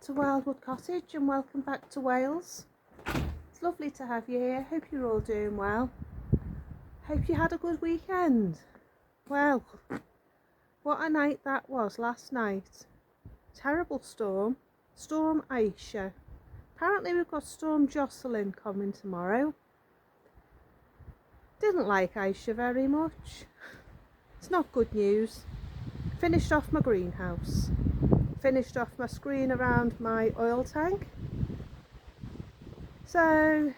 to Wildwood Cottage and welcome back to Wales. It's lovely to have you here. Hope you're all doing well. Hope you had a good weekend. Well, what a night that was last night. Terrible storm. Storm Isha. Apparently we've got Storm Jocelyn coming tomorrow. Didn't like Isha very much. It's not good news. Finished off my greenhouse. Finished off my screen around my oil tank. So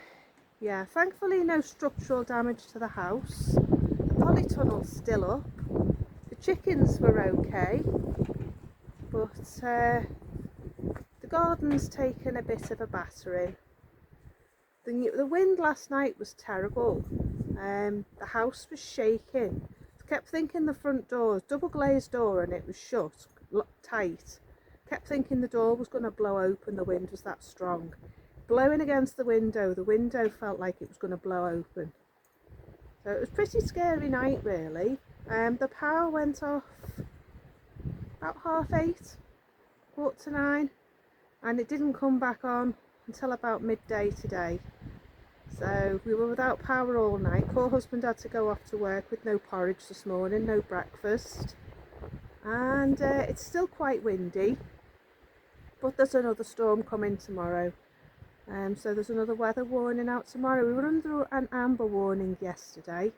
yeah, thankfully no structural damage to the house. The polytunnel's still up. The chickens were okay, but the garden's taken a bit of a battering. The wind last night was terrible. The house was shaking. I kept thinking the front door, double glazed door, and it was shut, tight. Kept thinking the door was going to blow open, the wind was that strong. Blowing against the window felt like it was going to blow open. So it was a pretty scary night really. The power went off about 8:30, 8:45, and it didn't come back on until about midday today. So we were without power all night. Poor husband had to go off to work with no porridge this morning, no breakfast. And it's still quite windy, but there's another storm coming tomorrow. So there's another weather warning out tomorrow. We were under an amber warning yesterday,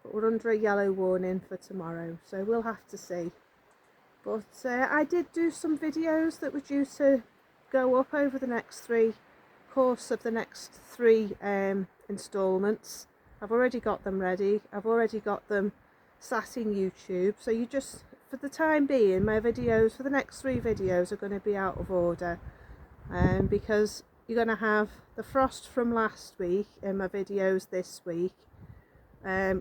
but we're under a yellow warning for tomorrow, so we'll have to see. But I did do some videos that were due to go up over the next course of the next three installments. I've already got them ready. I've already got them sat in YouTube, so you just, for the time being, my videos for the next 3 videos are going to be out of order, because you're going to have the frost from last week in my videos this week,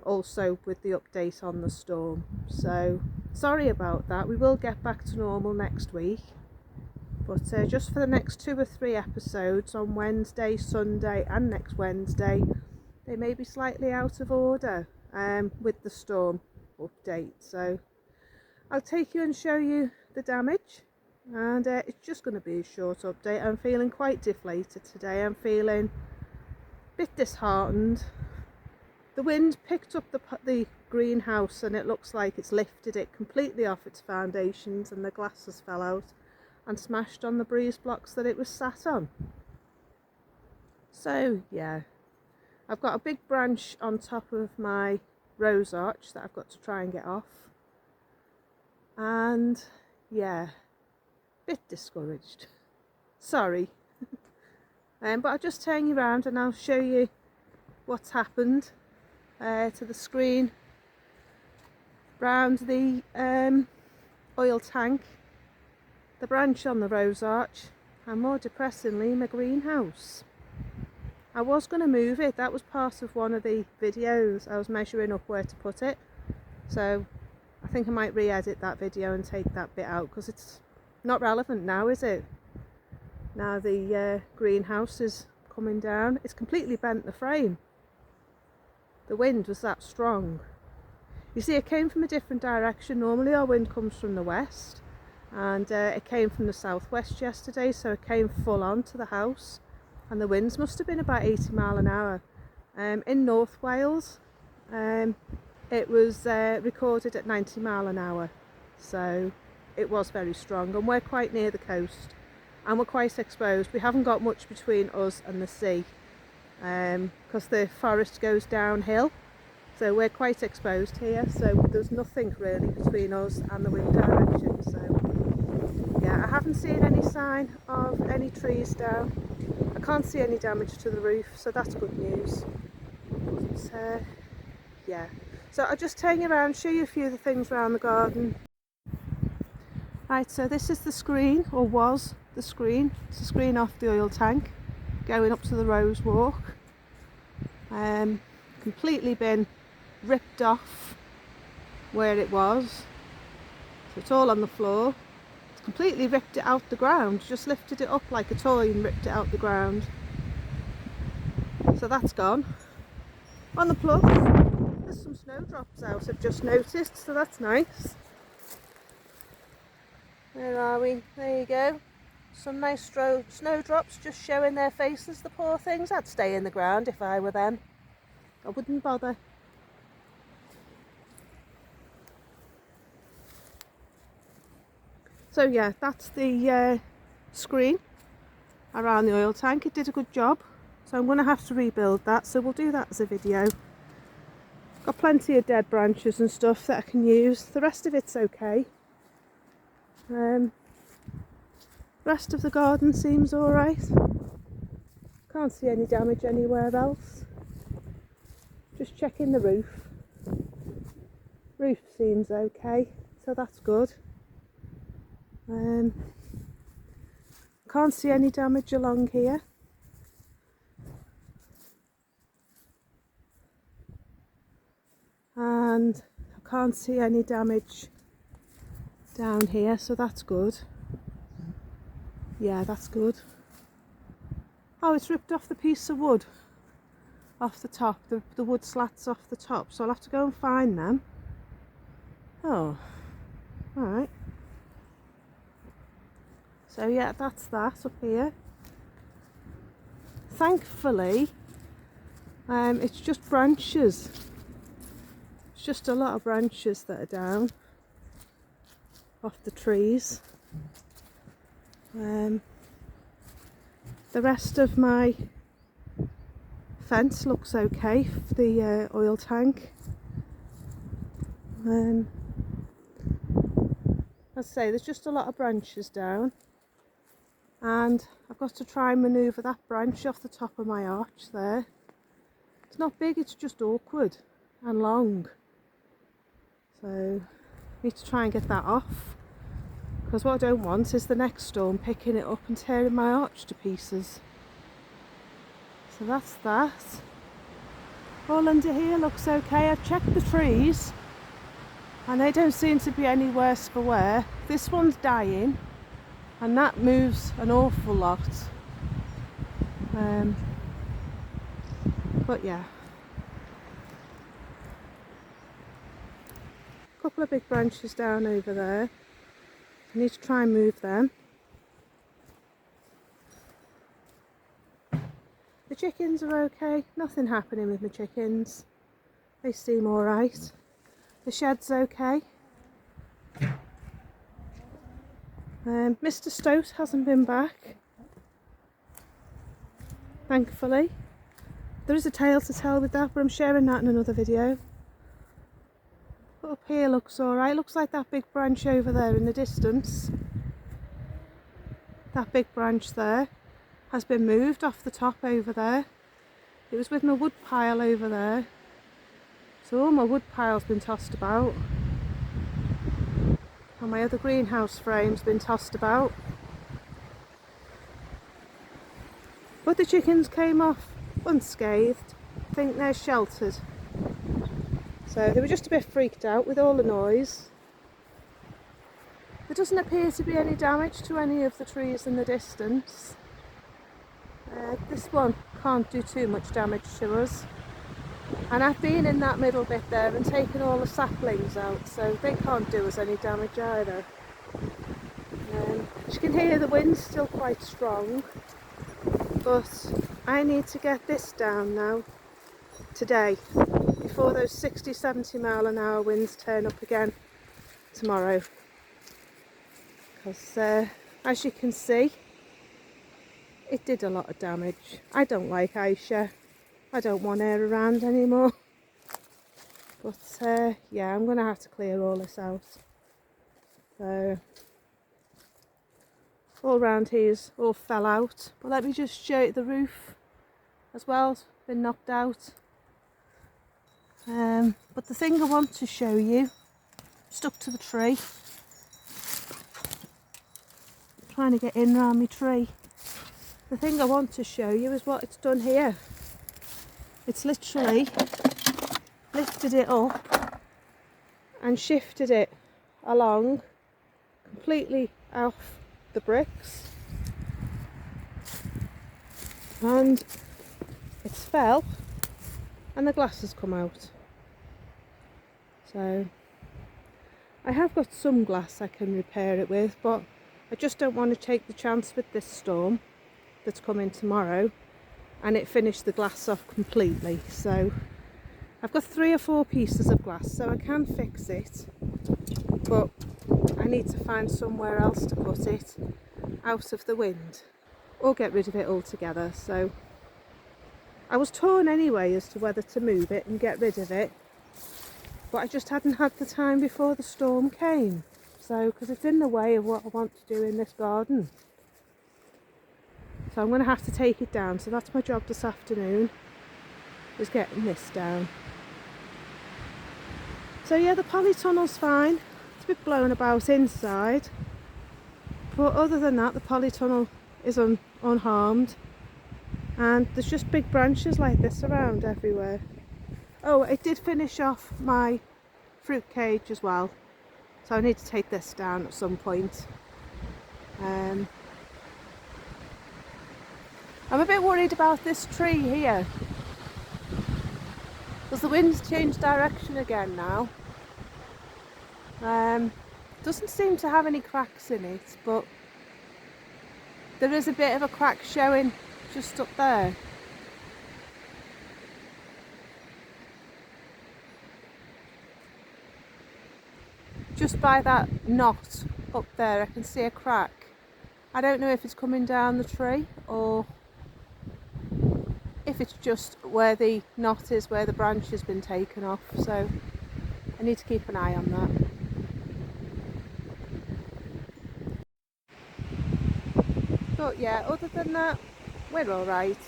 also with the update on the storm. So sorry about that. We will get back to normal next week, but just for the next 2 or 3 episodes on Wednesday, Sunday and next Wednesday, they may be slightly out of order with the storm update. So I'll take you and show you the damage, and it's just going to be a short update. I'm feeling quite deflated today. I'm feeling a bit disheartened. The wind picked up the greenhouse and it looks like it's lifted it completely off its foundations, and the glasses fell out and smashed on the breeze blocks that it was sat on. So yeah, I've got a big branch on top of my rose arch that I've got to try and get off. And yeah, bit discouraged. Sorry. But I'll just turn you around and I'll show you what's happened to the screen round the oil tank, the branch on the rose arch, and more depressingly my greenhouse. I was going to move it. That was part of one of the videos. I was measuring up where to put it, so I think I might re-edit that video and take that bit out, because it's not relevant now, is it? Now the greenhouse is coming down. It's completely bent the frame. The wind was that strong. You see, it came from a different direction. Normally our wind comes from the west, and it came from the southwest yesterday, so it came full on to the house, and the winds must have been about 80 miles an hour. In North Wales, it was recorded at 90 miles an hour, so it was very strong, and we're quite near the coast and we're quite exposed. We haven't got much between us and the sea, because the forest goes downhill, so we're quite exposed here, so there's nothing really between us and the wind direction. So yeah, I haven't seen any sign of any trees down. I can't see any damage to the roof, so that's good news. But yeah, so I'll just turn you around, show you a few of the things around the garden. Right, so this is the screen, or was the screen. It's the screen off the oil tank going up to the rose walk. Completely been ripped off where it was, so it's all on the floor. It's completely ripped it out the ground, just lifted it up like a toy and ripped it out the ground. So that's gone. On the plus, there's some snowdrops out, I've just noticed, so that's nice. Where are we? There you go. Some nice snowdrops just showing their faces, the poor things. I'd stay in the ground if I were them. I wouldn't bother. So yeah, that's the screen around the oil tank. It did a good job. So I'm going to have to rebuild that. So we'll do that as a video. Got plenty of dead branches and stuff that I can use. The rest of it's okay. Rest of the garden seems alright. Can't see any damage anywhere else. Just checking the roof. Roof seems okay, so that's good. Can't see any damage along here. And I can't see any damage down here, so that's good. Yeah, that's good. Oh, it's ripped off the piece of wood off the top, the wood slats off the top, so I'll have to go and find them. Oh, alright. So yeah, that's that up here. Thankfully, it's just branches. It's just a lot of branches that are down off the trees. The rest of my fence looks okay for the oil tank. As I say, there's just a lot of branches down, and I've got to try and manoeuvre that branch off the top of my arch there. It's not big, it's just awkward and long. So I need to try and get that off, because what I don't want is the next storm picking it up and tearing my arch to pieces. So that's that. All under here looks okay. I've checked the trees and they don't seem to be any worse for wear. This one's dying and that moves an awful lot. But yeah. A couple of big branches down over there. I need to try and move them. The chickens are okay, nothing happening with my chickens. They seem alright. The shed's okay. Mr. Stoat hasn't been back, thankfully. There is a tale to tell with that, but I'm sharing that in another video. But up here looks alright. Looks like that big branch over there in the distance. That big branch there has been moved off the top over there. It was with my wood pile over there. So all my wood pile's been tossed about. And my other greenhouse frame's been tossed about. But the chickens came off unscathed. I think they're sheltered. So they were just a bit freaked out with all the noise. There doesn't appear to be any damage to any of the trees in the distance. This one can't do too much damage to us. And I've been in that middle bit there and taken all the saplings out, so they can't do us any damage either. As you can hear, the wind's still quite strong, but I need to get this down now, today, before those 60-70 mile an hour winds turn up again tomorrow. Because as you can see, it did a lot of damage. I don't like Isha. I don't want her around anymore. But yeah, I'm going to have to clear all this out. So all around here's all fell out. But let me just show you the roof as well. It's been knocked out. But the thing I want to show you, stuck to the tree. I'm trying to get in around my tree. The thing I want to show you is what it's done here. It's literally lifted it up and shifted it along completely off the bricks, and it's fell and the glass has come out. So I have got some glass I can repair it with, but I just don't want to take the chance with this storm that's coming tomorrow and it finish the glass off completely. So I've got 3 or 4 pieces of glass, so I can fix it, but I need to find somewhere else to put it out of the wind or get rid of it altogether. So I was torn anyway as to whether to move it and get rid of it, but I just hadn't had the time before the storm came. So, because it's in the way of what I want to do in this garden. So I'm going to have to take it down. So that's my job this afternoon, is getting this down. So yeah, the polytunnel's fine. It's a bit blown about inside, but other than that the polytunnel is unharmed, and there's just big branches like this around everywhere. Oh, it did finish off my fruit cage as well, so I need to take this down at some point. I'm a bit worried about this tree here, because the wind's changed direction again now. Doesn't seem to have any cracks in it, but there is a bit of a crack showing just up there. Just by that knot up there I can see a crack. I don't know if it's coming down the tree or if it's just where the knot is, where the branch has been taken off, so I need to keep an eye on that. But yeah, other than that, we're alright.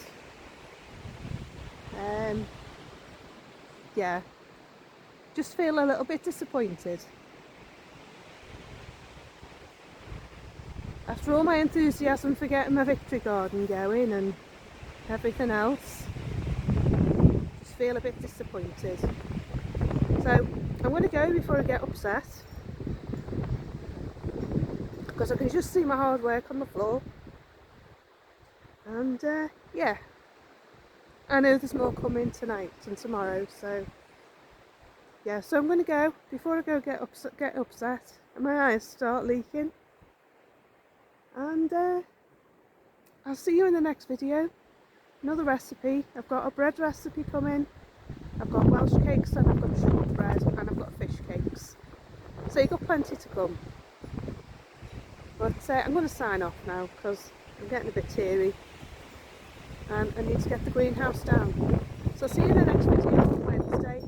Yeah, just feel a little bit disappointed. After all my enthusiasm for getting my victory garden going and everything else, just feel a bit disappointed. So I'm going to go before I get upset, because I can just see my hard work on the floor. And yeah, I know there's more coming tonight and tomorrow, so yeah, so I'm going to go before I go get upset and my eyes start leaking. And I'll see you in the next video. Another recipe. I've got a bread recipe coming, I've got Welsh cakes, and I've got shortbread, and I've got fish cakes, so you've got plenty to come. But I'm going to sign off now because I'm getting a bit teary and I need to get the greenhouse down. So I'll see you in the next video on Wednesday.